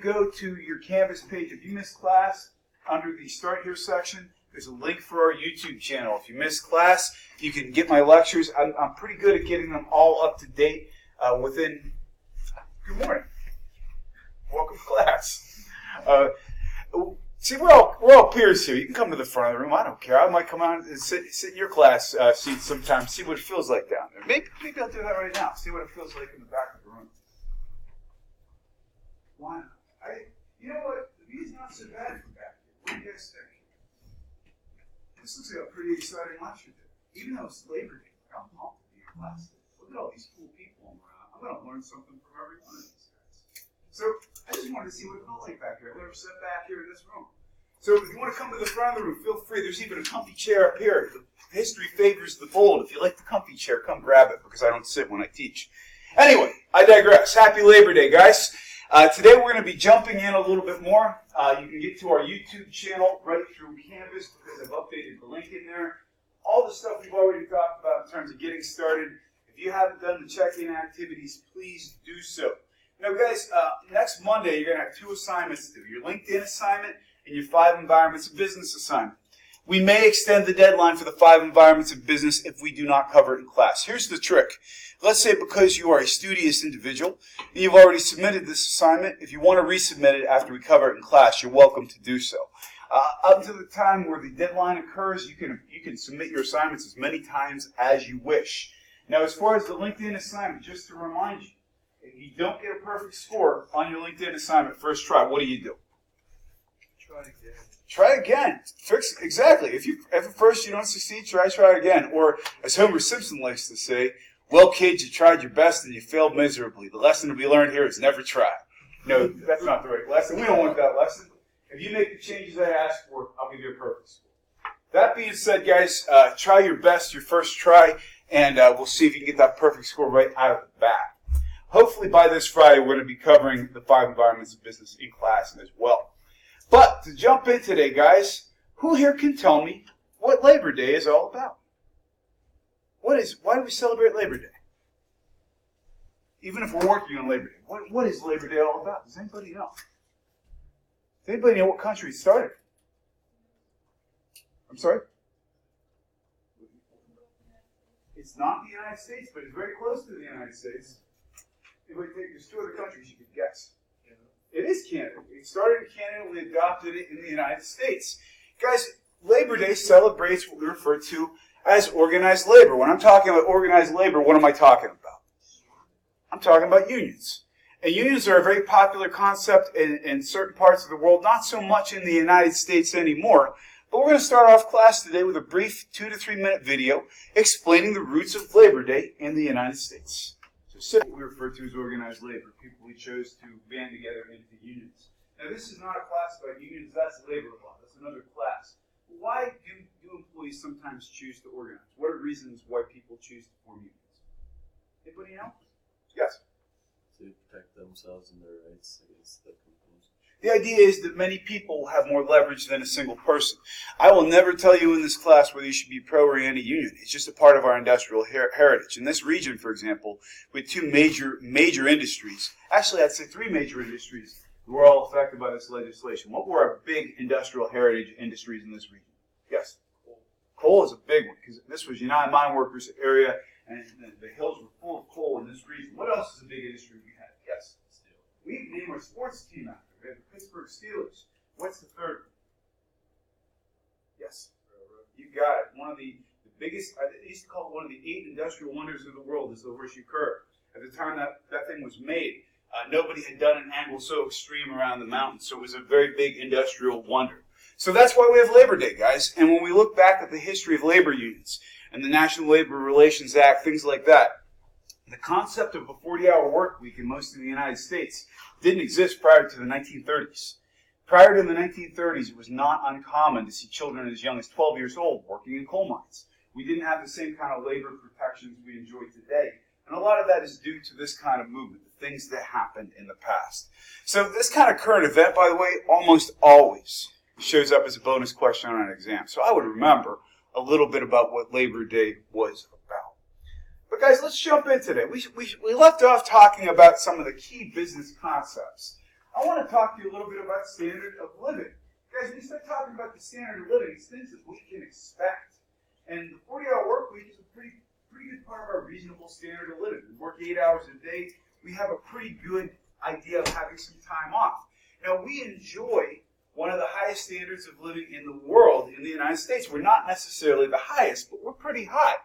Go to your Canvas page. If you missed class, under the Start Here section, there's a link for our YouTube channel. If you missed class, you can get my lectures. I'm pretty good at getting them all up to date within... Good morning. Welcome to class. See, we're all peers here. You can come to the front of the room. I don't care. I might come out and sit in your class seat sometime, see what it feels like down there. Maybe I'll do that right now. See what it feels like in the back of the room. Why not? You know what? The view's not so bad from back here. What do you guys think? This looks like a pretty exciting lecture day. Even though it's Labor Day, I'm pumped to be in class today. Look at all these cool people around. I'm going to learn something from every one of these guys. So I just wanted to see what it felt like back here. I've never sat back here in this room. So if you want to come to the front of the room, feel free. There's even a comfy chair up here. History favors the bold. If you like the comfy chair, come grab it because I don't sit when I teach. Anyway, I digress. Happy Labor Day, guys. Today we're going to be jumping in a little bit more. You can get to our YouTube channel right through Canvas because I've updated the link in there. All the stuff we've already talked about in terms of getting started. If you haven't done the check-in activities, please do so. Now, guys, next Monday you're going to have 2 assignments to do. Your LinkedIn assignment and your 5 environments of business assignment. We may extend the deadline for the 5 environments of business if we do not cover it in class. Here's the trick. Let's say because you are a studious individual and you've already submitted this assignment, if you want to resubmit it after we cover it in class, you're welcome to do so. Up to the time where the deadline occurs, you can submit your assignments as many times as you wish. Now, as far as the LinkedIn assignment, just to remind you, if you don't get a perfect score on your LinkedIn assignment first try, what do? Try again. Try again. Exactly. If at first you don't succeed, try it again. Or, as Homer Simpson likes to say, well, kids, you tried your best and you failed miserably. The lesson to be learned here is never try. No, that's not the right lesson. We don't want that lesson. If you make the changes I asked for, I'll give you a perfect score. That being said, guys, try your best your first try, and we'll see if you can get that perfect score right out of the bat. Hopefully by this Friday, we're going to be covering the 5 environments of business in class as well. But to jump in today, guys, who here can tell me what Labor Day is all about? Why do we celebrate Labor Day? Even if we're working on Labor Day, what is Labor Day all about? Does anybody know? Does anybody know what country it started? I'm sorry? It's not the United States, but it's very close to the United States. There's 2 other countries you could guess. It is Canada. It started in Canada. We adopted it in the United States. Guys, Labor Day celebrates what we refer to as organized labor. When I'm talking about organized labor, what am I talking about? I'm talking about unions. And unions are a very popular concept in certain parts of the world, not so much in the United States anymore. But we're going to start off class today with a brief 2 to 3 minute video explaining the roots of Labor Day in the United States. So what we refer to as organized labor, people we chose to band together into unions. Now this is not a class about unions, that's labor law, that's another class. Why do employees sometimes choose to organize? What are reasons why people choose to form unions? Anybody know? Yes? To protect themselves and their rights against the companies. The idea is that many people have more leverage than a single person. I will never tell you in this class whether you should be pro or anti-union. It's just a part of our industrial heritage. In this region, for example, we have 2 major industries. Actually, I'd say 3 major industries who are all affected by this legislation. What were our big industrial heritage industries in this region? Yes? Coal is a big one because this was United Mine Workers area and the hills were full of coal in this region. What else is a big industry we had? Yes? Steel. We named our sports team after. We have the Pittsburgh Steelers. What's the third one? Yes? You got it. One of the biggest, they used to call it one of the 8 industrial wonders of the world is the horseshoe curve. At the time that thing was made, nobody had done an angle so extreme around the mountain, so it was a very big industrial wonder. So that's why we have Labor Day, guys. And when we look back at the history of labor unions and the National Labor Relations Act, things like that, the concept of a 40-hour work week in most of the United States didn't exist prior to the 1930s. Prior to the 1930s, it was not uncommon to see children as young as 12 years old working in coal mines. We didn't have the same kind of labor protections we enjoy today. And a lot of that is due to this kind of movement, the things that happened in the past. So this kind of current event, by the way, almost always shows up as a bonus question on an exam. So I would remember a little bit about what Labor Day was about. But guys, let's jump in today. We left off talking about some of the key business concepts I want to talk to you a little bit about standard of living. Guys, when you start talking about the standard of living, it's things that we can expect. And the 40-hour work week is a pretty good part of our reasonable standard of living. We work 8 hours a day. We have a pretty good idea of having some time off. Now, we enjoy one of the highest standards of living in the world in the United States. We're not necessarily the highest, but we're pretty high.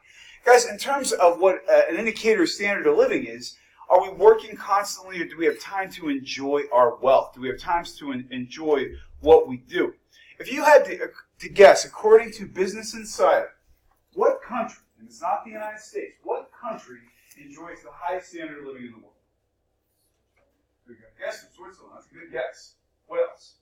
Guys, in terms of what an indicator of standard of living is, are we working constantly, or do we have time to enjoy our wealth? Do we have time to enjoy what we do? If you had to guess, according to Business Insider, what country, and it's not the United States, what country enjoys the highest standard of living in the world? Good guess from Switzerland. That's a good guess. What else?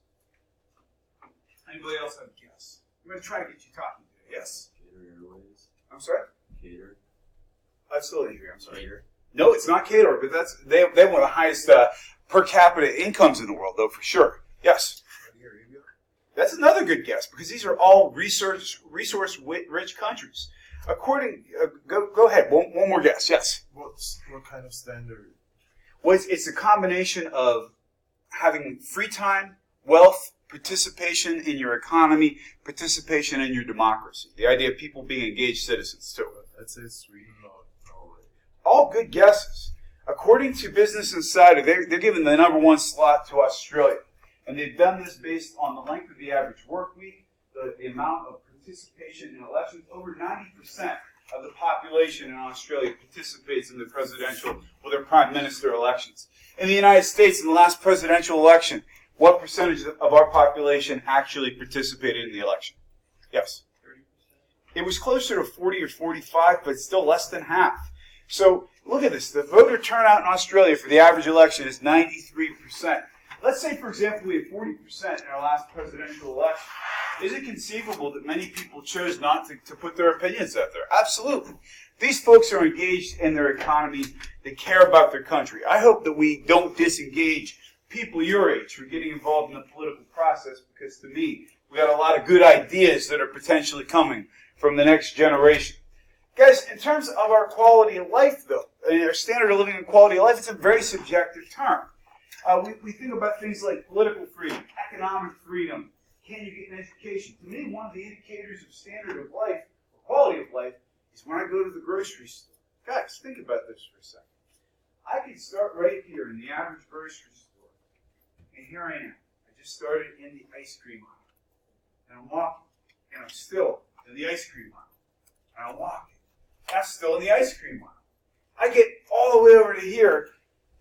Anybody else have a guess? I'm going to try to get you talking today. Yes? Cater Airways. I'm sorry? Cater. I still didn't hear you. I'm sorry. Cater. No, it's not Cater, but they have one of the highest per capita incomes in the world, though, for sure. Yes? That's another good guess, because these are all resource-rich countries. Go ahead. One more guess. Yes? What kind of standard? Well, it's a combination of having free time, wealth, participation in your economy, participation in your democracy. The idea of people being engaged citizens, too. I'd say Sweden or Norway. All good guesses. According to Business Insider, they're giving the number one slot to Australia. And they've done this based on the length of the average work week, the amount of participation in elections. Over 90% of the population in Australia participates in the presidential or their prime minister elections. In the United States, in the last presidential election, what percentage of our population actually participated in the election? Yes? 30%. It was closer to 40 or 45, but still less than half. So look at this. The voter turnout in Australia for the average election is 93%. Let's say, for example, we had 40% in our last presidential election. Is it conceivable that many people chose not to put their opinions out there? Absolutely. These folks are engaged in their economy. They care about their country. I hope that we don't disengage people your age from getting involved in the political process, because to me, we got a lot of good ideas that are potentially coming from the next generation. Guys, in terms of our quality of life, though, our standard of living and quality of life, it's a very subjective term. We think about things like political freedom, economic freedom. Can you get an education? To me, one of the indicators of standard of life, or quality of life, is when I go to the grocery store. Guys, think about this for a second. I could start right here in the average grocery store. And here I am. I just started in the ice cream aisle. And I'm walking. And I'm still in the ice cream aisle. And I'm walking. And I'm still in the ice cream aisle. I get all the way over to here,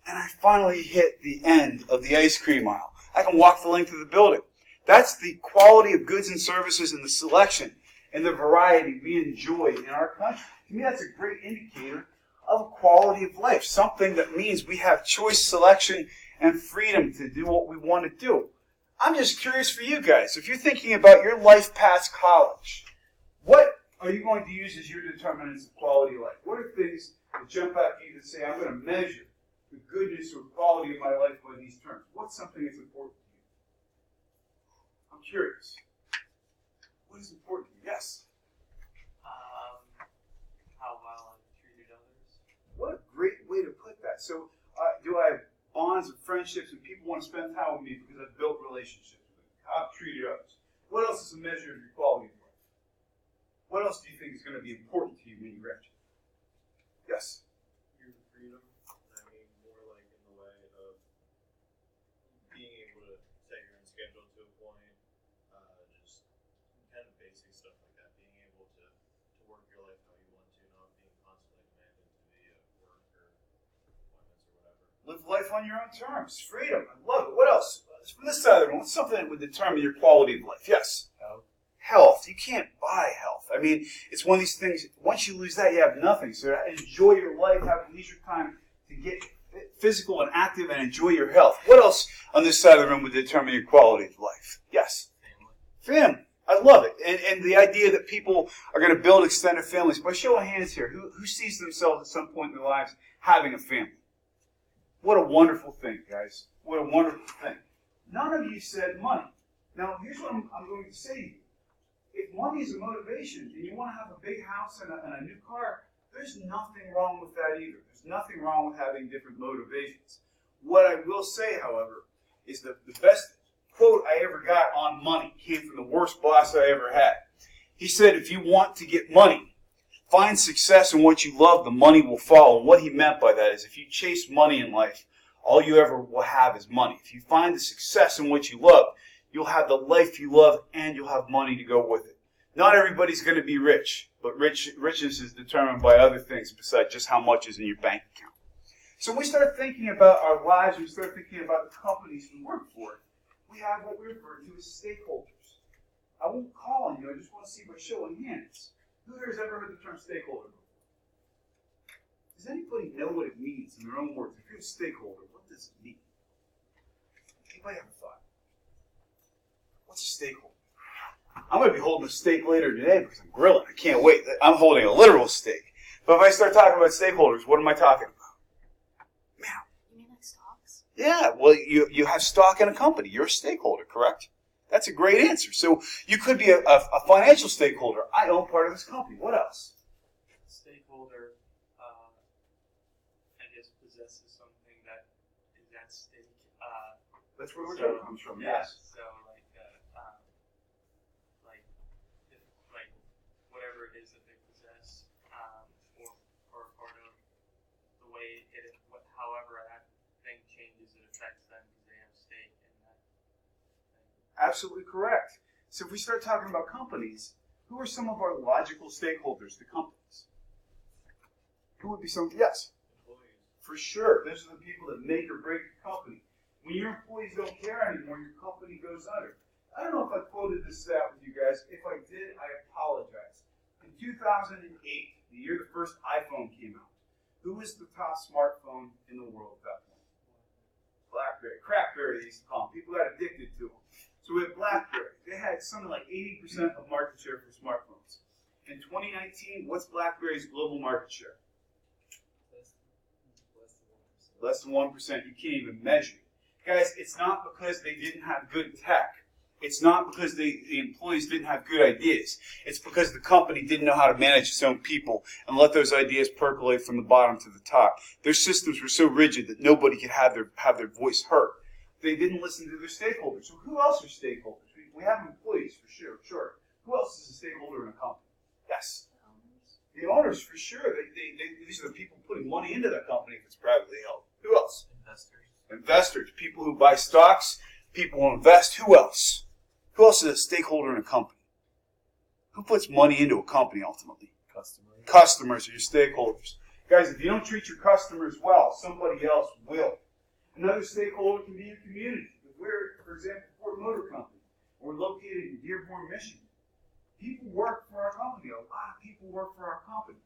and I finally hit the end of the ice cream aisle. I can walk the length of the building. That's the quality of goods and services and the selection and the variety we enjoy in our country. To me, that's a great indicator of quality of life, something that means we have choice, selection, and freedom to do what we want to do. I'm just curious for you guys, if you're thinking about your life past college, what are you going to use as your determinants of quality of life? What are things that jump out at you that say, I'm going to measure the goodness or quality of my life by these terms? What's something that's important to you? I'm curious. What is important to you? Yes? How well I've treated others. What a great way to put that. So, do I have bonds and friendships and people want to spend time with me because I've built relationships with them? How I've treated others? What else is a measure of your quality of life? What else do you think is going to be important to you when you graduate? Yes? Your freedom. I mean, more like in the way of being able to set your own schedule to a point, just kind of basic stuff like that. Being able to work your life how you want to, not being constantly demanded to be at work or appointments or whatever. Live life on your own terms. Freedom. I love it. What else? From this side of the room, what's something that would determine your quality of life? Yes? Health. You can't buy health. I mean, it's one of these things, once you lose that, you have nothing. So enjoy your life, have leisure time to get physical and active and enjoy your health. What else on this side of the room would determine your quality of life? Yes? Family. I love it. And the idea that people are going to build extended families. By show of hands here, who sees themselves at some point in their lives having a family? What a wonderful thing, guys. What a wonderful thing. None of you said money. Now, here's what I'm going to say to you. If money is a motivation and you want to have a big house and a new car, there's nothing wrong with that either. There's nothing wrong with having different motivations. What I will say, however, is the best quote I ever got on money. Came from the worst boss I ever had. He said, if you want to get money, find success in what you love, the money will follow. And what he meant by that is if you chase money in life, all you ever will have is money. If you find the success in what you love, you'll have the life you love and you'll have money to go with it. Not everybody's going to be rich, but richness is determined by other things besides just how much is in your bank account. So when we start thinking about our lives, we start thinking about the companies we work for, we have what we refer to as stakeholders. I won't call on you, I just want to see by showing hands. Who here has ever heard the term stakeholder before? Does anybody know what it means in their own words? If you're a stakeholder, what does it mean? Anybody have a thought? What's a stakeholder? I'm going to be holding a steak later today because I'm grilling. I can't wait. I'm holding a literal steak. But if I start talking about stakeholders, what am I talking about? Man. You mean like stocks? Yeah, well, you have stock in a company. You're a stakeholder, correct? That's a great answer. So you could be a financial stakeholder. I own part of this company. What else? Stakeholder, I guess, possesses something that is at stake. That's where we're comes from. Yes. So like whatever it is that they possess, or part of the way however that thing changes, it affects them because they have stake in that thing. Absolutely correct. So if we start talking about companies, who are some of our logical stakeholders to companies? Who would be some? Yes. Employees. For sure. Those are the people that make or break your company. When your employees don't care anymore, your company goes under. I don't know if I quoted this stat with you guys. If I did, I apologize. In 2008, the year the first iPhone came out, who was the top smartphone in the world at that point? BlackBerry. Crackberry, they used to call them. People got addicted to them. So we had BlackBerry. They had something like 80% of market share for smartphones. In 2019, what's BlackBerry's global market share? Less than 1%. You can't even measure it. Guys, it's not because they didn't have good tech. It's not because the employees didn't have good ideas. It's because the company didn't know how to manage its own people and let those ideas percolate from the bottom to the top. Their systems were so rigid that nobody could have their voice heard. They didn't listen to their stakeholders. So who else are stakeholders? We have employees for sure. Who else is a stakeholder in a company? Yes. The owners, for sure. These are the people putting money into that company if it's privately held. Who else? Investors. People who buy stocks. People who invest. Who else? Who else is a stakeholder in a company? Who puts money into a company ultimately? Customers. Customers are your stakeholders. Guys, if you don't treat your customers well, somebody else will. Another stakeholder can be your community. If we're, for example, Ford Motor Company, we're located in Dearborn, Michigan. People work for our company. A lot of people work for our company.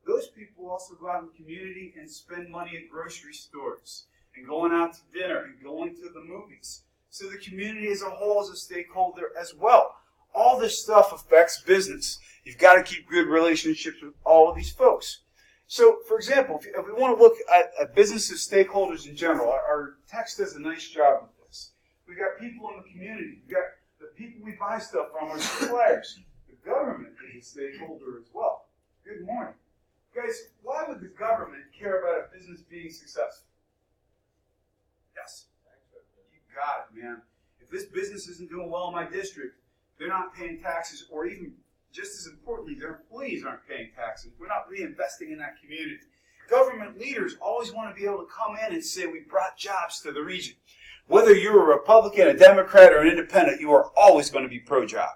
Those people also go out in the community and spend money at grocery stores and going out to dinner and going to the movies. So the community as a whole is a stakeholder as well. All this stuff affects business. You've got to keep good relationships with all of these folks. So, for example, if we want to look at businesses, stakeholders in general, our text does a nice job with this. We've got people in the community. We've got the people we buy stuff from, our suppliers. The government is a stakeholder as well. Good morning. Guys, why would the government care about a business being successful? Yes. You got it, man. If this business isn't doing well in my district, they're not paying taxes, or even just as importantly, their employees aren't paying taxes. We're not reinvesting in that community. Government leaders always want to be able to come in and say, we brought jobs to the region. Whether you're a Republican, a Democrat, or an independent, you are always going to be pro-job.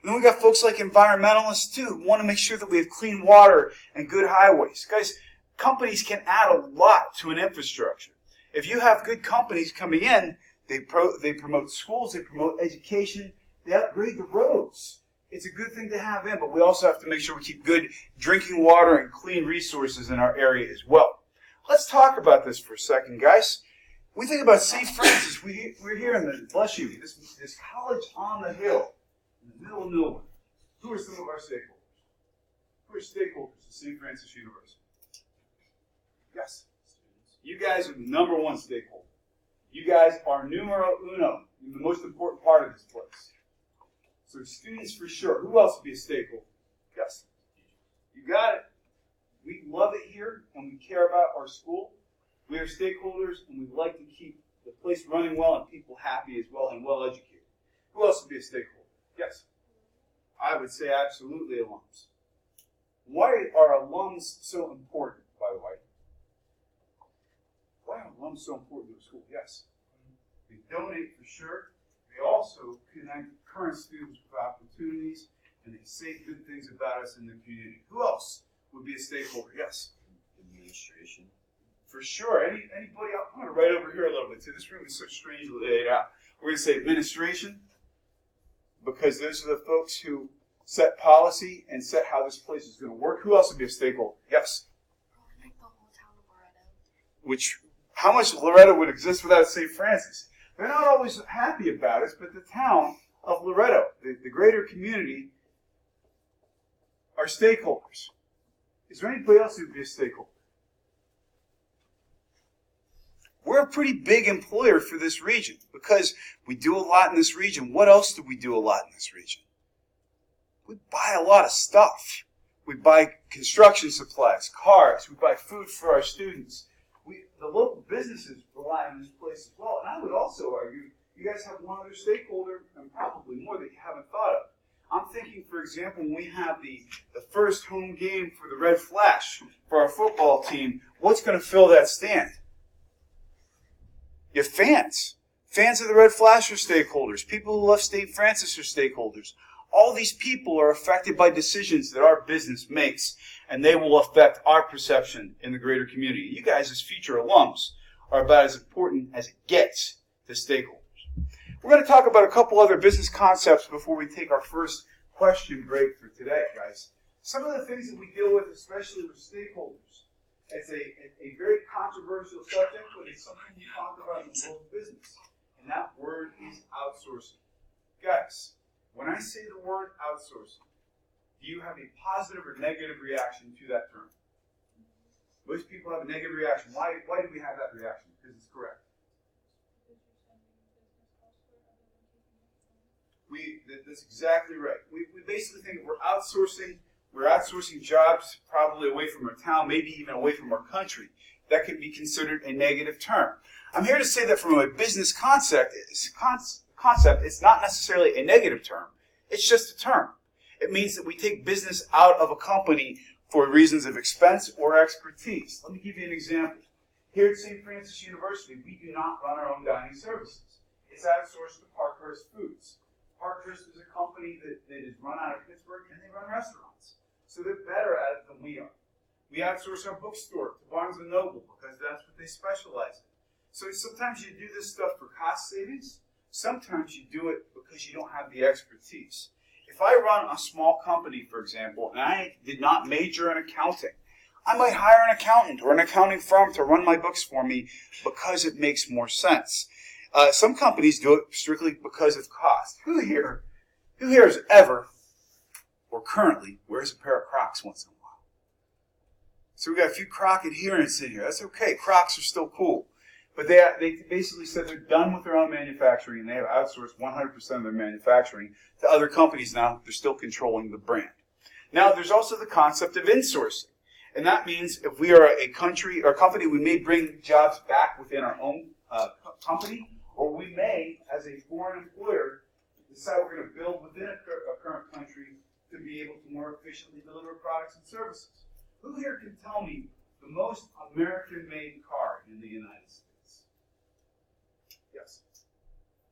And then we got folks like environmentalists, too, who want to make sure that we have clean water and good highways. Guys, companies can add a lot to an infrastructure. If you have good companies coming in, they promote schools, they promote education, they upgrade the roads. It's a good thing to have in, but we also have to make sure we keep good drinking water and clean resources in our area as well. Let's talk about this for a second, guys. We think about St. Francis. We're here in the, bless you, this college on the hill, in the middle of nowhere. Who are some of our stakeholders? Who are stakeholders at St. Francis University? Yes. You guys are the number one stakeholder. You guys are numero uno. You're the most important part of this place. So students for sure. Who else would be a stakeholder? Yes. You got it. We love it here and we care about our school. We are stakeholders and we like to keep the place running well and people happy as well and well educated. Who else would be a stakeholder? Yes. I would say absolutely alums. Why are alums so important, by the way? Why are alums so important to a school? Yes. They donate for sure. They also connect current students with opportunities, and they say good things about us in the community. Who else would be a stakeholder? Yes. Administration. For sure. Anybody else? I'm going to write over here a little bit. See, this room is so strangely laid out. We're going to say administration, because those are the folks who set policy and set how this place is going to work. Who else would be a stakeholder? Yes. Like the whole town of Loretto. How much Loretto would exist without St. Francis? They're not always happy about us, but the town of Loretto, the greater community, are stakeholders. Is there anybody else who would be a stakeholder? We're a pretty big employer for this region because we do a lot in this region. What else do we do a lot in this region? We buy a lot of stuff. We buy construction supplies, cars. We buy food for our students. The local businesses rely on this place as well. And I would also argue you guys have one other stakeholder, and probably more that you haven't thought of. I'm thinking, for example, when we have the first home game for the Red Flash for our football team, what's going to fill that stand? You have fans. Fans of the Red Flash are stakeholders. People who love St. Francis are stakeholders. All these people are affected by decisions that our business makes, and they will affect our perception in the greater community. You guys, as future alums, are about as important as it gets to stakeholders. We're going to talk about a couple other business concepts before we take our first question break for today, guys. Some of the things that we deal with, especially with stakeholders, it's a very controversial subject, but it's something we talk about in the world of business. And that word is outsourcing. Guys, when I say the word outsourcing, do you have a positive or negative reaction to that term? Most people have a negative reaction. Why do we have that reaction? Because it's correct. That's exactly right. We basically think we're outsourcing jobs probably away from our town, maybe even away from our country. That could be considered a negative term. I'm here to say that from a business concept, it's not necessarily a negative term. It's just a term. It means that we take business out of a company for reasons of expense or expertise. Let me give you an example. Here at St. Francis University, we do not run our own dining services. It's outsourced to Parkhurst Foods. Parkhurst is a company that is run out of Pittsburgh, and they run restaurants. So they're better at it than we are. We outsource our bookstore to Barnes & Noble because that's what they specialize in. So sometimes you do this stuff for cost savings. Sometimes you do it because you don't have the expertise. If I run a small company, for example, and I did not major in accounting, I might hire an accountant or an accounting firm to run my books for me because it makes more sense. Some companies do it strictly because of cost. Who here has ever or currently wears a pair of Crocs once in a while? So we got a few Croc adherents in here. That's okay. Crocs are still cool. But they basically said they're done with their own manufacturing, and they have outsourced 100% of their manufacturing to other companies now. They're still controlling the brand. Now, there's also the concept of insourcing. And that means if we are a country or company, we may bring jobs back within our own company, or we may, as a foreign employer, decide we're going to build within a current country to be able to more efficiently deliver products and services. Who here can tell me the most American-made car in the United States? Yes.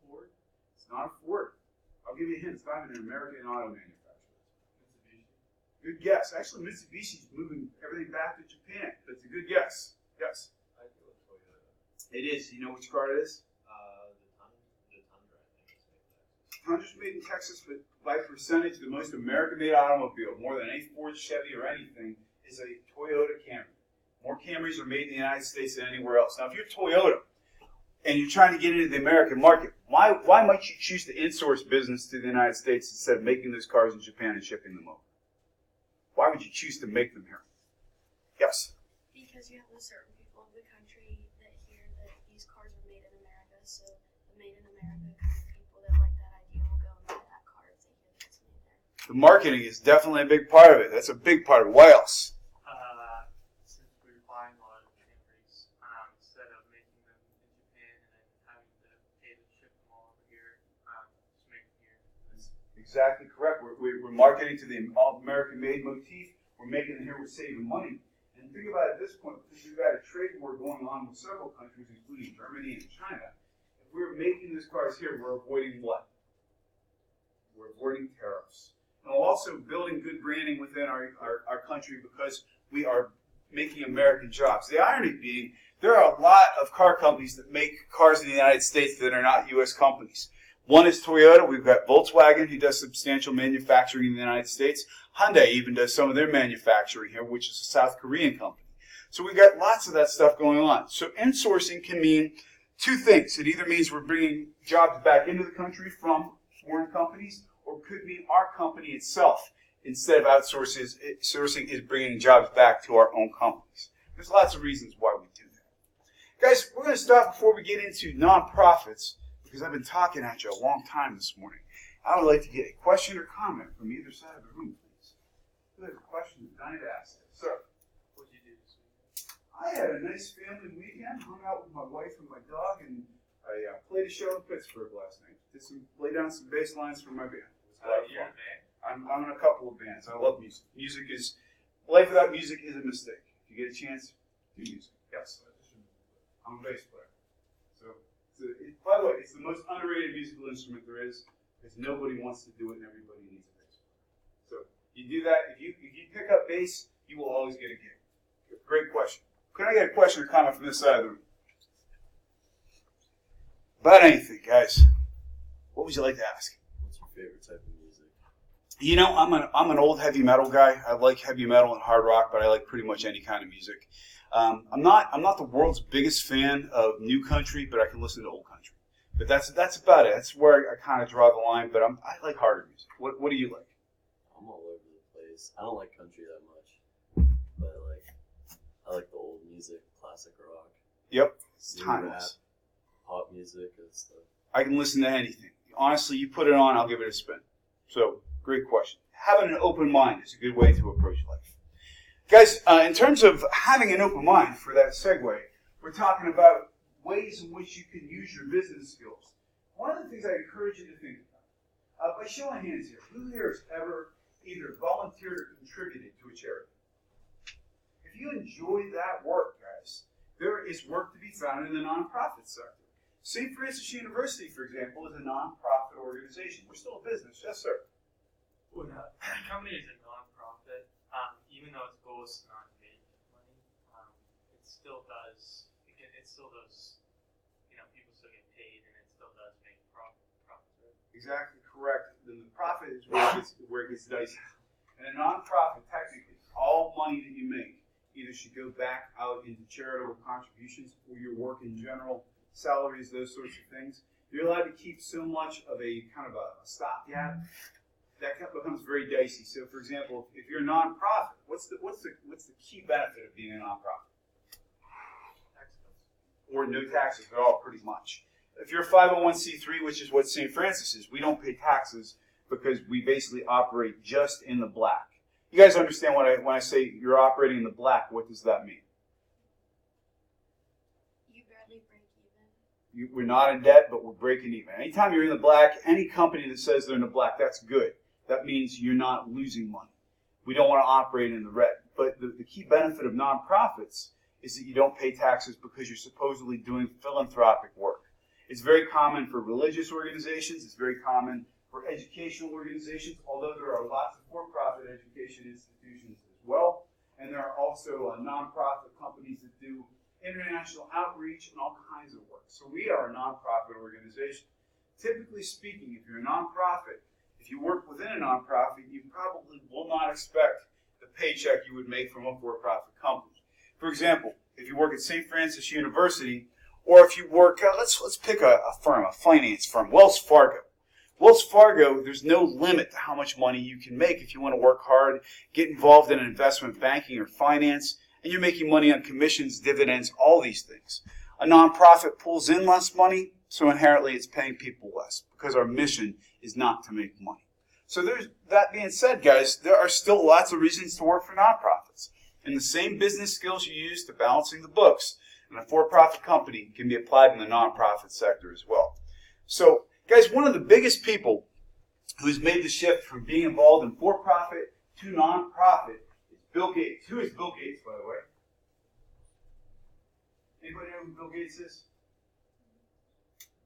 Ford? It's not a Ford. I'll give you a hint. It's not even an American auto manufacturer. Mitsubishi. Good guess. Actually, Mitsubishi's moving everything back to Japan. That's a good guess. Yes. I feel it's Toyota. It is. You know which car it is? The Tundra, I think, is made in Texas. Tundra's made in Texas, but by percentage, the most American-made automobile, more than any Ford, Chevy, or anything, is a Toyota Camry. More Camrys are made in the United States than anywhere else. Now, if you're Toyota and you're trying to get into the American market, why might you choose to insource business to the United States instead of making those cars in Japan and shipping them over? Why would you choose to make them here? Yes? Because you have a certain people of the country that hear that these cars are made in America, so the made in America kind of people that like that idea will go and buy that car if they hear that it's made there. The marketing is definitely a big part of it. That's a big part of it. Why else? Since we're buying a lot of Camrys, instead of making them in Japan and then Exactly correct. We're marketing to the American-made motif. We're making it here. We're saving money. And think about it at this point, because we've got a trade war going on with several countries, including Germany and China. If we're making these cars here, we're avoiding what? We're avoiding tariffs. And we're also building good branding within our country because we are making American jobs. The irony being, there are a lot of car companies that make cars in the United States that are not U.S. companies. One is Toyota. We've got Volkswagen, who does substantial manufacturing in the United States. Hyundai even does some of their manufacturing here, which is a South Korean company. So we've got lots of that stuff going on. So insourcing can mean two things. It either means we're bringing jobs back into the country from foreign companies, or could mean our company itself, instead of outsourcing, is bringing jobs back to our own companies. There's lots of reasons why we do that. Guys, we're going to stop before we get into nonprofits, because I've been talking at you a long time this morning. I would like to get a question or comment from either side of the room, please. If there's a question that I need to ask you. Sir. What did you do this weekend? I had a nice family weekend, hung out with my wife and my dog, and I played a show in Pittsburgh last night. Laid down some bass lines for my band. It was a lot of You're fun. a man. I'm in a couple of bands. I love music. Life without music is a mistake. If you get a chance, do music. Yes. I'm a bass player. By the way, it's the most underrated musical instrument there is, because nobody wants to do it and everybody needs a bass player. So you do that. If you pick up bass, you will always get a gig. Great question. Can I get a question or comment from this side of the room? About anything, guys. What would you like to ask? What's your favorite type of music? You know, I'm an old heavy metal guy. I like heavy metal and hard rock, but I like pretty much any kind of music. I'm not the world's biggest fan of new country, but I can listen to old country. But that's about it. That's where I kind of draw the line. But I like harder music. What do you like? I'm all over the place. I don't like country that much, but I like the old music, classic rock. Yep, New timeless. rap, pop music and stuff. I can listen to anything. Honestly, you put it on, I'll give it a spin. So, great question. Having an open mind is a good way to approach life. Guys, in terms of having an open mind, for that segue, we're talking about ways in which you can use your business skills. One of the things I encourage you to think about, by show of hands here, who here has ever either volunteered or contributed to a charity? If you enjoy that work, guys, there is work to be found in the nonprofit sector. St. Francis University, for example, is a nonprofit organization. We're still a business, yes, sir. Well, the company is a nonprofit. Even though its goal is not to make money, it still does. People still get paid, and it still does make profits. Right? Exactly correct. Then the profit is where it gets dicey. And a nonprofit, technically, all money that you make either should go back out into charitable contributions or your work in general, salaries, those sorts of things. You're allowed to keep so much of a kind of a stopgap. That becomes very dicey. So, for example, if you're a nonprofit, what's the key benefit of being a nonprofit? Or no taxes at all, pretty much. If you're a 501c3, which is what St. Francis is, we don't pay taxes because we basically operate just in the black. You guys understand when I say you're operating in the black, what does that mean? You barely break even. We're not in debt, but we're breaking even. Anytime you're in the black, any company that says they're in the black, that's good. That means you're not losing money. We don't want to operate in the red. But the key benefit of nonprofits is that you don't pay taxes because you're supposedly doing philanthropic work. It's very common for religious organizations. It's very common for educational organizations, although there are lots of for-profit education institutions as well. And there are also nonprofit companies that do international outreach and all kinds of work. So we are a nonprofit organization. Typically speaking, if you're a nonprofit, if you work within a nonprofit, you probably will not expect the paycheck you would make from a for-profit company. For example, if you work at St. Francis University, or if you work, let's pick a firm, a finance firm, Wells Fargo. Wells Fargo, there's no limit to how much money you can make if you want to work hard, get involved in investment banking or finance, and you're making money on commissions, dividends, all these things. A nonprofit pulls in less money, so inherently it's paying people less because our mission is not to make money. So that being said, guys, there are still lots of reasons to work for nonprofits. And the same business skills you use to balancing the books in a for-profit company can be applied in the nonprofit sector as well. So, guys, one of the biggest people who's made the shift from being involved in for-profit to non-profit is Bill Gates. Who is Bill Gates, by the way? Anybody know who Bill Gates is?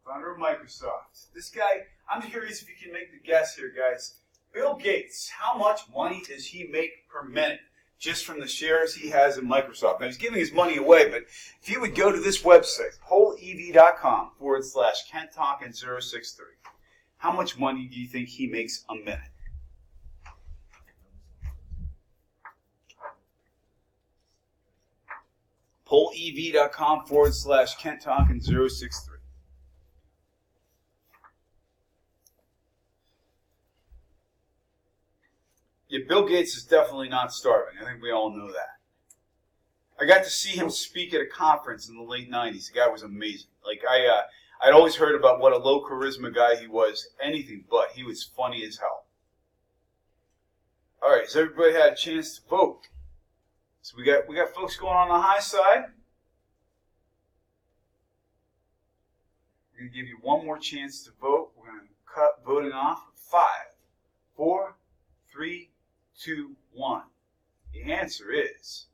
Founder of Microsoft. This guy, I'm curious if you can make the guess here, guys. Bill Gates, how much money does he make per minute just from the shares he has in Microsoft? Now, he's giving his money away, but if you would go to this website, polev.com/KentTalkin063, how much money do you think he makes a minute? polev.com/KentTalkin063. Yeah, Bill Gates is definitely not starving. I think we all know that. I got to see him speak at a conference in the late 90s. The guy was amazing. Like, I'd always heard about what a low charisma guy he was. Anything but. He was funny as hell. All right, has everybody had a chance to vote? So we got folks going on the high side. We're going to give you one more chance to vote. We're going to cut voting off. 5, 4, 3, 2, 1. The answer is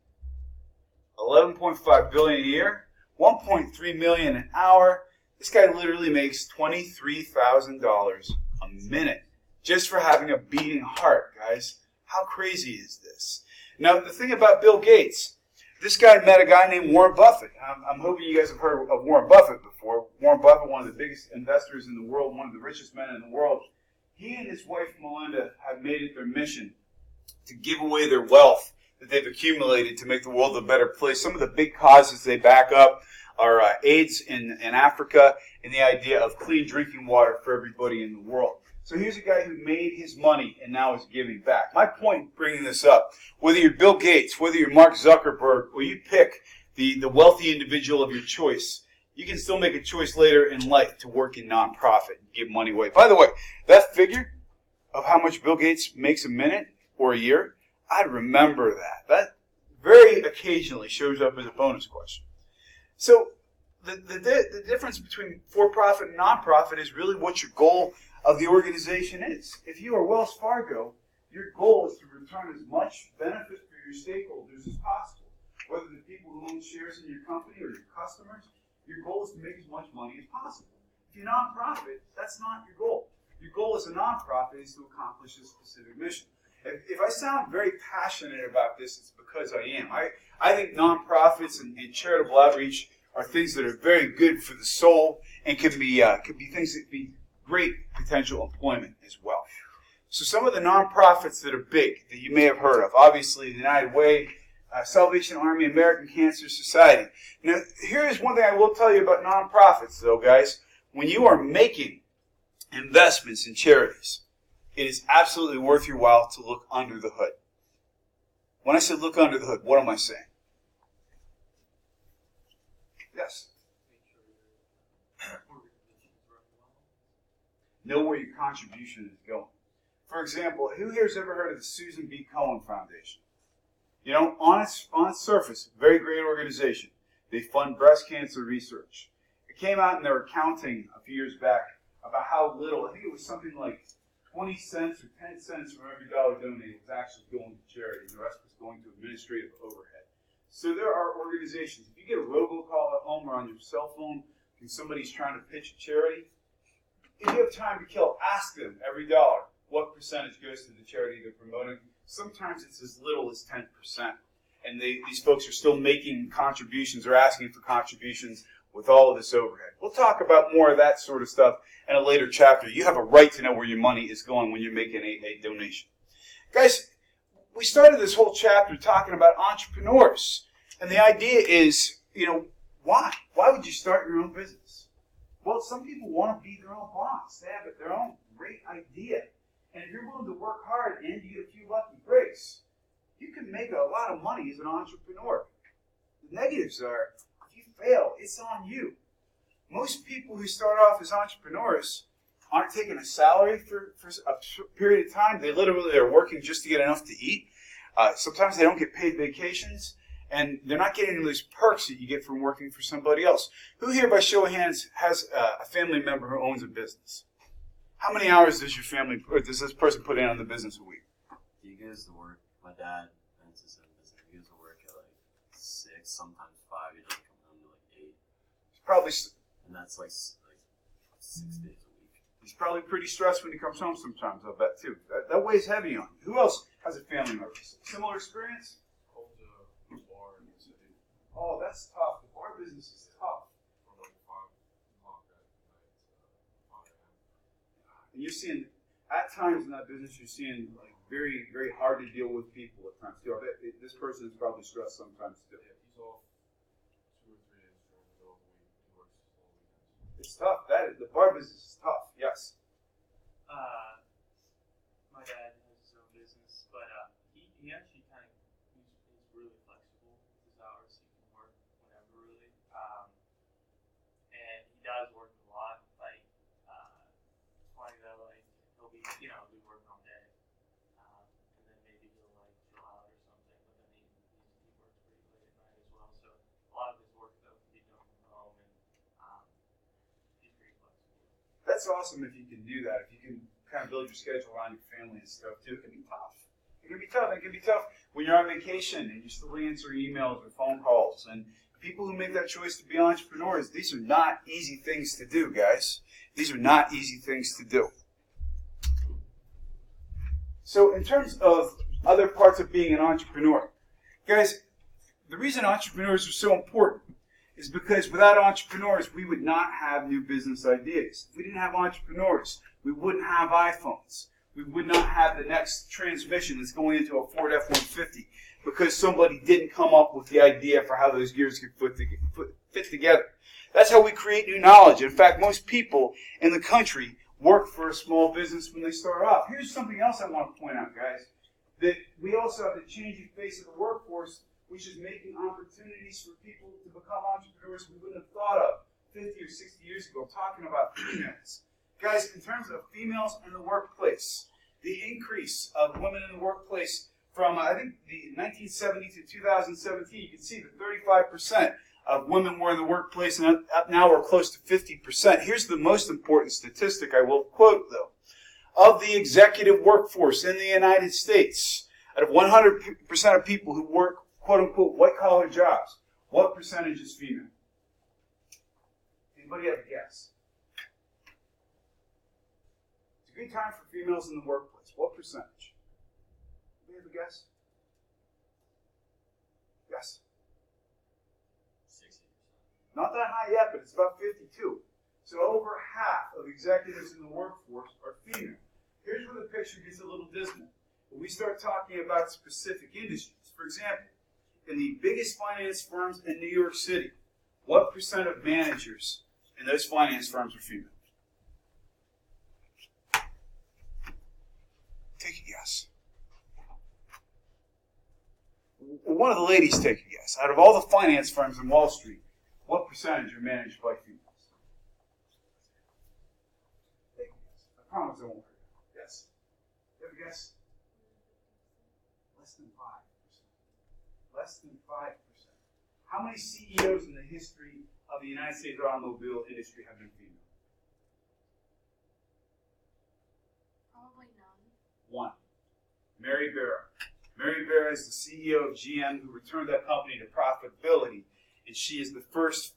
$11.5 billion a year, $1.3 million an hour. This guy literally makes $23,000 a minute just for having a beating heart, guys. How crazy is this? Now, the thing about Bill Gates, this guy met a guy named Warren Buffett. I'm hoping you guys have heard of Warren Buffett before. Warren Buffett, one of the biggest investors in the world, one of the richest men in the world. He and his wife, Melinda, have made it their mission to give away their wealth that they've accumulated to make the world a better place. Some of the big causes they back up are AIDS in Africa and the idea of clean drinking water for everybody in the world. So here's a guy who made his money and now is giving back. My point in bringing this up, whether you're Bill Gates, whether you're Mark Zuckerberg, or you pick the wealthy individual of your choice, you can still make a choice later in life to work in nonprofit and give money away. By the way, that figure of how much Bill Gates makes a minute or a year, I'd remember that. That very occasionally shows up as a bonus question. So the difference between for-profit and nonprofit is really what your goal of the organization is. If you are Wells Fargo, your goal is to return as much benefit for your stakeholders as possible. Whether the people who own shares in your company or your customers, your goal is to make as much money as possible. If you're nonprofit, that's not your goal. Your goal as a nonprofit is to accomplish a specific mission. If I sound very passionate about this, it's because I am. I think nonprofits and charitable outreach are things that are very good for the soul and could be things that be great potential employment as well. So some of the nonprofits that are big that you may have heard of, obviously the United Way, Salvation Army, American Cancer Society. Now, here is one thing I will tell you about nonprofits, though, guys. When you are making investments in charities, it is absolutely worth your while to look under the hood. When I say look under the hood, what am I saying? Yes. Know where your contribution is going. For example, who here has ever heard of the Susan B. Cohen Foundation? You know, on its surface, very great organization. They fund breast cancer research. It came out in their accounting a few years back about how little, I think it was something like 20 cents or 10 cents from every dollar donated was actually going to charity. The rest was going to administrative overhead. So there are organizations. If you get a robocall at home or on your cell phone and somebody's trying to pitch a charity, if you have time to kill, ask them every dollar what percentage goes to the charity they're promoting. Sometimes it's as little as 10%. And these folks are still making contributions or asking for contributions with all of this overhead. We'll talk about more of that sort of stuff in a later chapter. You have a right to know where your money is going when you're making a donation. Guys, we started this whole chapter talking about entrepreneurs. And the idea is, why? Why would you start your own business? Well, some people want to be their own boss. They have their own great idea. And if you're willing to work hard and you get a few lucky breaks, you can make a lot of money as an entrepreneur. The negatives are, if you fail, it's on you. Most people who start off as entrepreneurs aren't taking a salary for a period of time. They literally are working just to get enough to eat. Sometimes they don't get paid vacations, and they're not getting those perks that you get from working for somebody else. Who here, by show of hands, has a family member who owns a business? How many hours does your family, or does this person put in on the business a week? He goes to work. My dad owns his own business. He goes to work at like 6, sometimes 5. He doesn't come home to like 8. He's probably And that's like 6 days a week. he's probably pretty stressed when he comes home sometimes, I'll bet too. That weighs heavy on you. Who else has a family member? Similar experience? Owns a bar in the city Oh, that's tough. The bar business is tough. from like 5 o'clock at night to 5 a.m. And you're seeing, at times in that business, you're seeing like very, very hard to deal with people at times too. I bet this person is probably stressed sometimes too. Yeah, he's off 2 or 3 days during the middle of the week. He works all weekends. It's tough. The bar business is tough. Yes. My dad has his own business, but he actually he's really flexible with his hours. He can work whenever really, and he does work a lot. Like it's funny though, like he'll be working all day, and then maybe he'll like chill out or something. But then he works pretty late at night as well. So a lot of his work though can be done from home, and he's pretty flexible. That's awesome if you can do that. If you can kind of build your schedule around your family and stuff too. It can be tough. It can be tough. It can be tough when you're on vacation and you still answer emails or phone calls. And people who make that choice to be entrepreneurs, these are not easy things to do, guys. These are not easy things to do. So in terms of other parts of being an entrepreneur, guys, the reason entrepreneurs are so important is because without entrepreneurs, we would not have new business ideas. If we didn't have entrepreneurs, we wouldn't have iPhones. We would not have the next transmission that's going into a Ford F-150 because somebody didn't come up with the idea for how those gears could fit together. That's how we create new knowledge. In fact, most people in the country work for a small business when they start off. Here's something else I want to point out, guys, that we also have the changing face of the workforce, which is making opportunities for people to become entrepreneurs we wouldn't have thought of 50 or 60 years ago, talking about females. Guys, in terms of females in the workplace, the increase of women in the workplace from, I think, the 1970 to 2017, you can see that 35% of women were in the workplace, and up now we're close to 50%. Here's the most important statistic I will quote, though. Of the executive workforce in the United States, out of 100% of people who work, quote-unquote, white-collar jobs, what percentage is female? Anybody have a guess? It's a good time for females in the workplace. What percentage? Anybody have a guess? Yes? 60%. Not that high yet, but it's about 52. So over half of executives in the workforce are female. Here's where the picture gets a little dismal. When we start talking about specific industries, for example, in the biggest finance firms in New York City, what percent of managers in those finance firms are female? Take a guess. One of the ladies take a guess. Out of all the finance firms in Wall Street, what percentage are managed by females? Take a guess. I promise I won't hurt you. Yes. You have a guess? Less than 5%. Less than 5%. How many CEOs in the history of the United States automobile industry have been female? Probably none. One. Mary Barra. Mary Barra is the CEO of GM who returned that company to profitability, and she is the first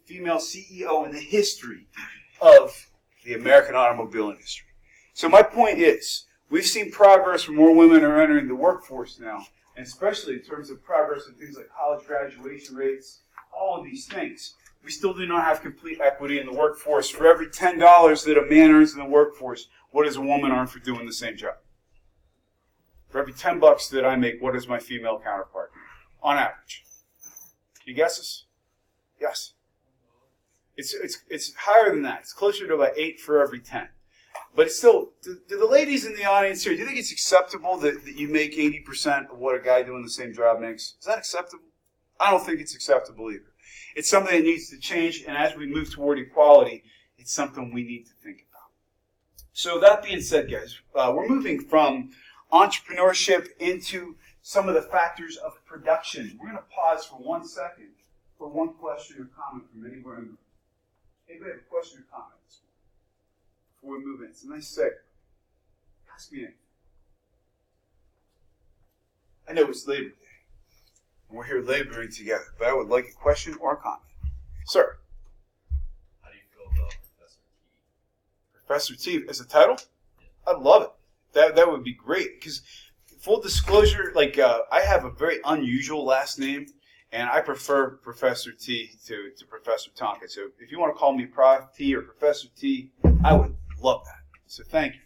female CEO in the history of the American automobile industry. So my point is, we've seen progress where more women are entering the workforce now, and especially in terms of progress in things like college graduation rates, all of these things. We still do not have complete equity in the workforce. For every $10 that a man earns in the workforce, what does a woman earn for doing the same job? For every $10 that I make, what does my female counterpart on average? You guesses? Yes. It's higher than that. It's closer to about 8 for every 10. But it's still, do the ladies in the audience here, do you think it's acceptable that you make 80% of what a guy doing the same job makes? Is that acceptable? I don't think it's acceptable either. It's something that needs to change, and as we move toward equality, it's something we need to think about. So that being said, guys, we're moving from entrepreneurship into some of the factors of production. We're going to pause for 1 second for one question or comment from anywhere in the room. Anybody have a question or comment this morning? before we move in. It's a nice segue. Ask me anything. I know it's Labor Day, and we're here laboring together, but I would like a question or a comment. Sir. How do you feel about Professor T? Professor T as a title? I'd love it. That would be great, because full disclosure, I have a very unusual last name, and I prefer Professor T to Professor Tonkin. So if you want to call me Prof T or Professor T, I would love that. So thank you.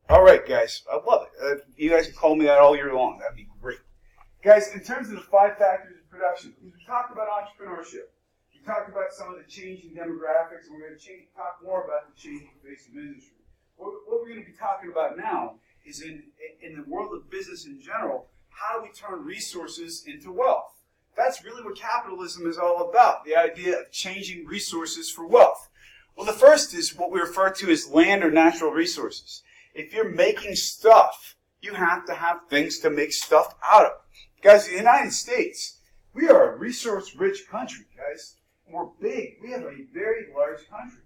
All right, guys. I love it. You guys can call me that all year long. That'd be great. Guys, in terms of the 5 factors of production, we talked about entrepreneurship. We talked about some of the changing demographics, and we're going to talk more about the changing face of industry. What we're going to be talking about now is in the world of business in general, how do we turn resources into wealth? That's really what capitalism is all about, the idea of changing resources for wealth. Well, the first is what we refer to as land or natural resources. If you're making stuff, you have to have things to make stuff out of. Guys, in the United States, we are a resource-rich country, guys. And we're big. We have a very large country.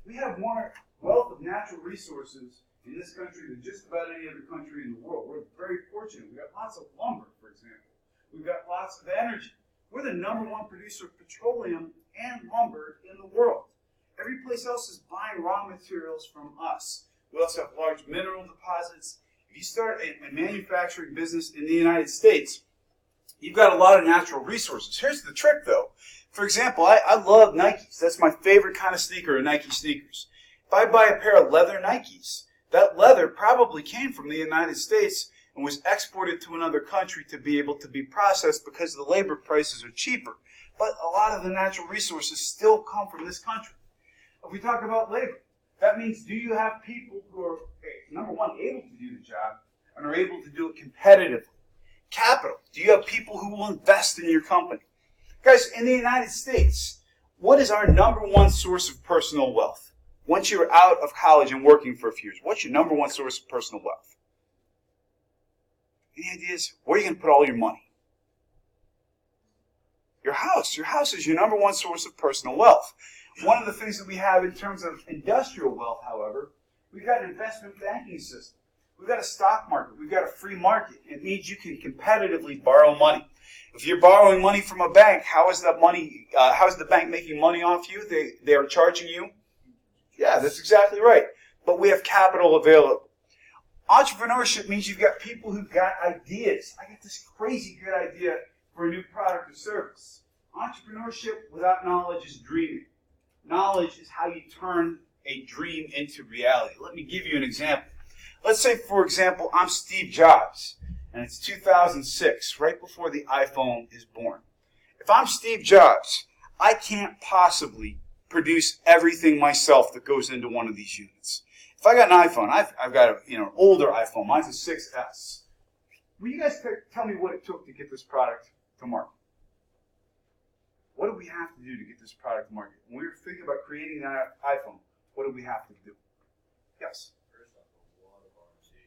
We have more wealth of natural resources in this country than just about any other country in the world. We're very fortunate. We've got lots of lumber, for example. We've got lots of energy. We're the #1 producer of petroleum and lumber in the world. Every place else is buying raw materials from us. We also have large mineral deposits. If you start a manufacturing business in the United States, you've got a lot of natural resources. Here's the trick, though. For example, I love Nikes. That's my favorite kind of sneaker, are Nike sneakers. If I buy a pair of leather Nikes, that leather probably came from the United States and was exported to another country to be able to be processed because the labor prices are cheaper. But a lot of the natural resources still come from this country. If we talk about labor, that means, do you have people who are, #1, able to do the job and are able to do it competitively? Capital. Do you have people who will invest in your company? Guys, in the United States, what is our #1 source of personal wealth? Once you're out of college and working for a few years, what's your #1 source of personal wealth? Any ideas? Where are you going to put all your money? Your house. Your house is your #1 source of personal wealth. One of the things that we have in terms of industrial wealth, however, we've got an investment banking system. We've got a stock market. We've got a free market. It means you can competitively borrow money. If you're borrowing money from a bank, how is that money? How is the bank making money off you? They are charging you. Yeah, that's exactly right. But we have capital available. Entrepreneurship means you've got people who've got ideas. I got this crazy good idea for a new product or service. Entrepreneurship without knowledge is dreaming. Knowledge is how you turn a dream into reality. Let me give you an example. Let's say, for example, I'm Steve Jobs, and it's 2006, right before the iPhone is born. If I'm Steve Jobs, I can't possibly produce everything myself that goes into one of these units. If I got an iPhone, I've got an older iPhone. Mine's a 6S. Will you guys tell me what it took to get this product to market? What do we have to do to get this product to market? When we were thinking about creating that iPhone, what did we have to do? Yes? First off, a lot of R&D.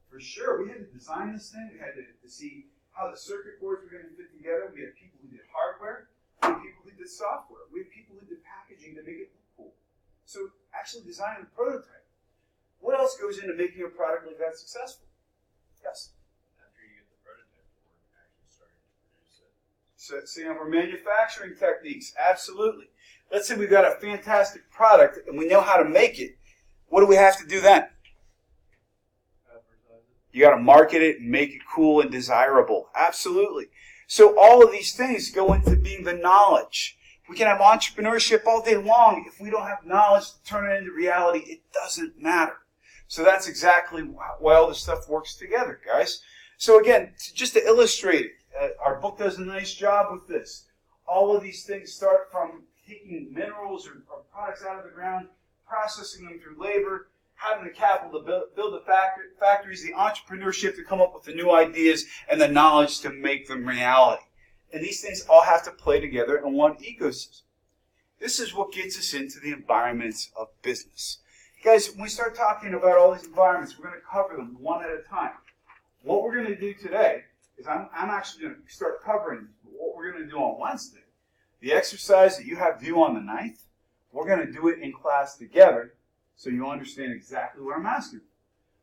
For sure. We had to design this thing. We had to see how the circuit boards were going to fit together. We had people who did hardware. We had people who did software. We had people who did packaging to make it look cool. So actually designing the prototype. What else goes into making a product like that successful? Yes? After you get the prototype to work, actually starting to produce it. So, for manufacturing techniques, absolutely. Let's say we've got a fantastic product and we know how to make it. What do we have to do then? Advertise it. You got to market it and make it cool and desirable. Absolutely. So all of these things go into being the knowledge. We can have entrepreneurship all day long. If we don't have knowledge to turn it into reality, it doesn't matter. So that's exactly why all this stuff works together, guys. So again, just to illustrate it, our book does a nice job with this. All of these things start from taking minerals or products out of the ground, processing them through labor, having the capital to build the factories, the entrepreneurship to come up with the new ideas, and the knowledge to make them reality. And these things all have to play together in one ecosystem. This is what gets us into the environments of business. Guys, when we start talking about all these environments, we're going to cover them one at a time. What we're going to do today is I'm actually going to start covering what we're going to do on Wednesday. The exercise that you have due on the 9th, we're going to do it in class together. So you'll understand exactly what I'm asking.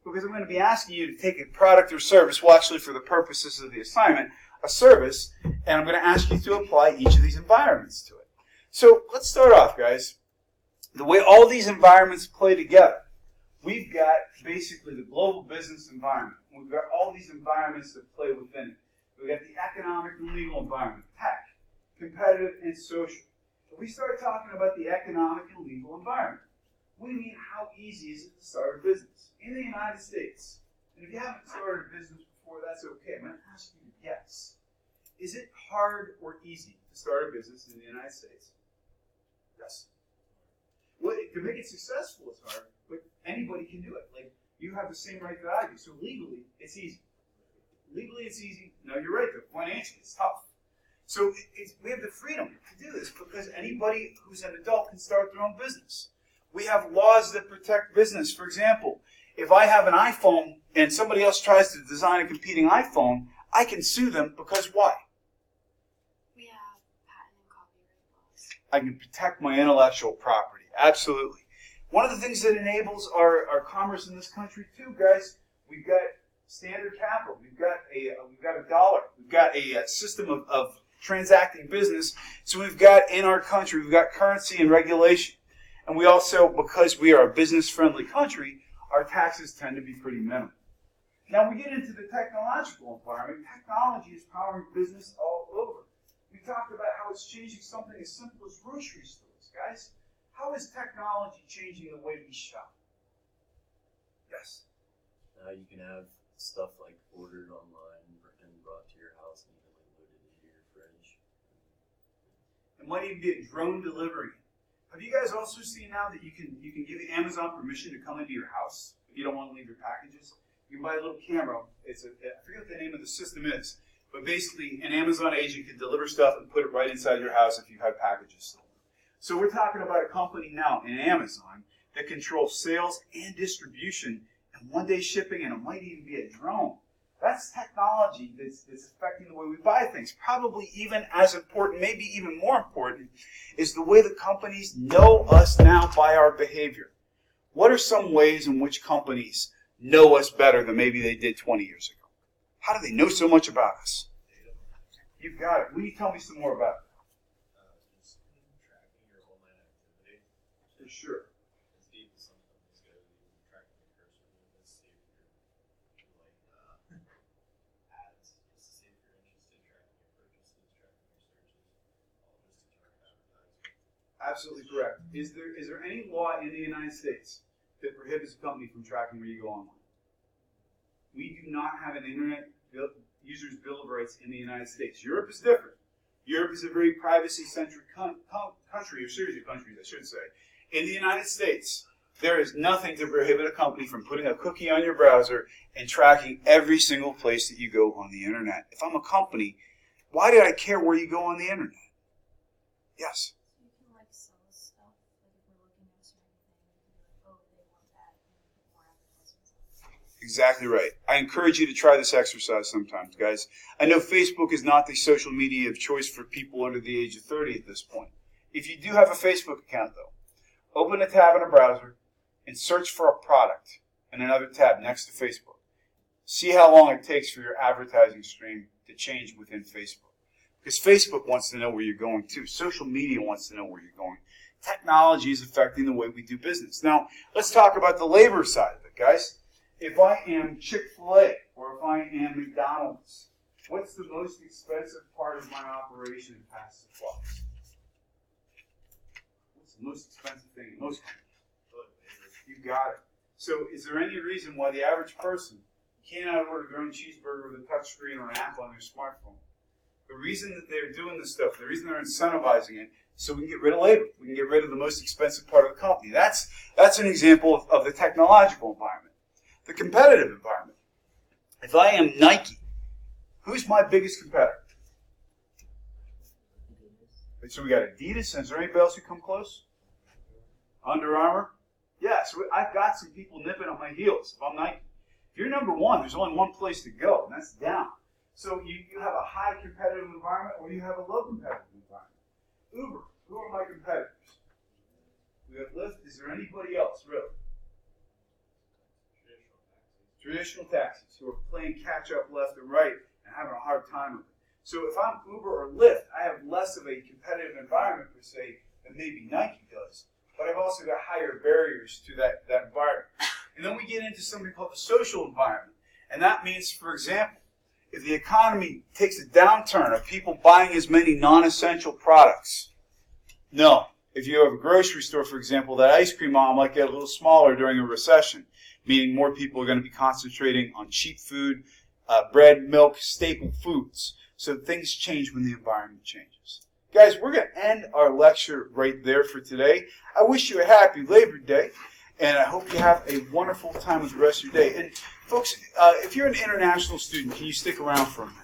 Because I'm going to be asking you to take a product or service, well, actually for the purposes of the assignment, a service, and I'm going to ask you to apply each of these environments to it. So let's start off, guys. The way all these environments play together, we've got basically the global business environment. We've got all these environments that play within it. We've got the economic and legal environment, tech, competitive, and social. If we start talking about the economic and legal environment, what do you mean, how easy is it to start a business in the United States? And if you haven't started a business before, that's okay. I'm going to ask you to guess. Is it hard or easy to start a business in the United States? Yes. Well, to make it successful is hard, but anybody can do it. Like, you have the same right that I do. So legally, it's easy. Legally, it's easy. No, you're right, though. Financially, it's tough. So we have the freedom to do this because anybody who's an adult can start their own business. We have laws that protect business. For example, if I have an iPhone and somebody else tries to design a competing iPhone, I can sue them because why? We have patent and copyright laws. I can protect my intellectual property. Absolutely. One of the things that enables our commerce in this country too, guys, we've got standard capital. We've got a dollar. We've got a system of transacting business. So we've got in our country, we've got currency and regulation. And we also, because we are a business-friendly country, our taxes tend to be pretty minimal. Now we get into the technological environment. Technology is powering business all over. We talked about how it's changing something as simple as grocery stores, guys. How is technology changing the way we shop? Yes? Now you can have stuff like ordered online and brought to your house and even like loaded into your fridge. It might even be a drone delivery. Have you guys also seen now that you can give Amazon permission to come into your house if you don't want to leave your packages? You can buy a little camera. I forget what the name of the system is, but basically an Amazon agent can deliver stuff and put it right inside your house if you have packages stolen. So we're talking about a company now in Amazon that controls sales and distribution and one-day shipping, and it might even be a drone. That's technology that's affecting the way we buy things. Probably even as important, maybe even more important, is the way that companies know us now by our behavior. What are some ways in which companies know us better than maybe they did 20 years ago? How do they know so much about us? You've got it. Will you tell me some more about it? Just tracking your online activity. For sure. It's deep. Some companies go even tracking your cursor movements, see if you're like ads, just to see if you're interested, tracking your purchases, tracking your searches, all just to target advertising. Absolutely correct. Is there any law in the United States that prohibits a company from tracking where you go online? We do not have an internet user's bill of rights in the United States. Europe is different. Europe is a very privacy-centric country, or series of countries, I should say. In the United States, there is nothing to prohibit a company from putting a cookie on your browser and tracking every single place that you go on the internet. If I'm a company, why did I care where you go on the internet? Yes? You can like sell stuff, like if we're looking at a certain thing, you can be like, oh, they want that, and put more advertisements on it. Exactly right. I encourage you to try this exercise sometimes, guys. I know Facebook is not the social media of choice for people under the age of 30 at this point. If you do have a Facebook account, though, open a tab in a browser and search for a product in another tab next to Facebook. See how long it takes for your advertising stream to change within Facebook. Because Facebook wants to know where you're going too. Social media wants to know where you're going. Technology is affecting the way we do business. Now, let's talk about the labor side of it, guys. If I am Chick-fil-A or if I am McDonald's, what's the most expensive part of my operation past supplies? What's the most expensive thing in most companies? You got it. So is there any reason why the average person cannot order their own cheeseburger with a touchscreen or an app on their smartphone? The reason that they're doing this stuff, the reason they're incentivizing it, so we can get rid of labor. We can get rid of the most expensive part of the company. That's an example of the technological environment. The competitive environment. If I am Nike, who's my biggest competitor? So we got Adidas, and is there anybody else who come close? Under Armour? Yeah, so I've got some people nipping on my heels if I'm Nike. If you're number one, there's only one place to go, and that's down. So you have a high competitive environment or you have a low competitive environment. Uber, who are my competitors? We have Lyft. Is there anybody else, really? traditional taxis who are playing catch up left and right and having a hard time with it. So if I'm Uber or Lyft, I have less of a competitive environment per se than maybe Nike does. But I've also got higher barriers to that environment. And then we get into something called the social environment. And that means, for example, if the economy takes a downturn of people buying as many non-essential products, no. If you have a grocery store, for example, that ice cream aisle might get a little smaller during a recession, meaning more people are going to be concentrating on cheap food, bread, milk, staple foods. So things change when the environment changes. Guys, we're going to end our lecture right there for today. I wish you a happy Labor Day, and I hope you have a wonderful time with the rest of your day. And folks, if you're an international student, can you stick around for a minute?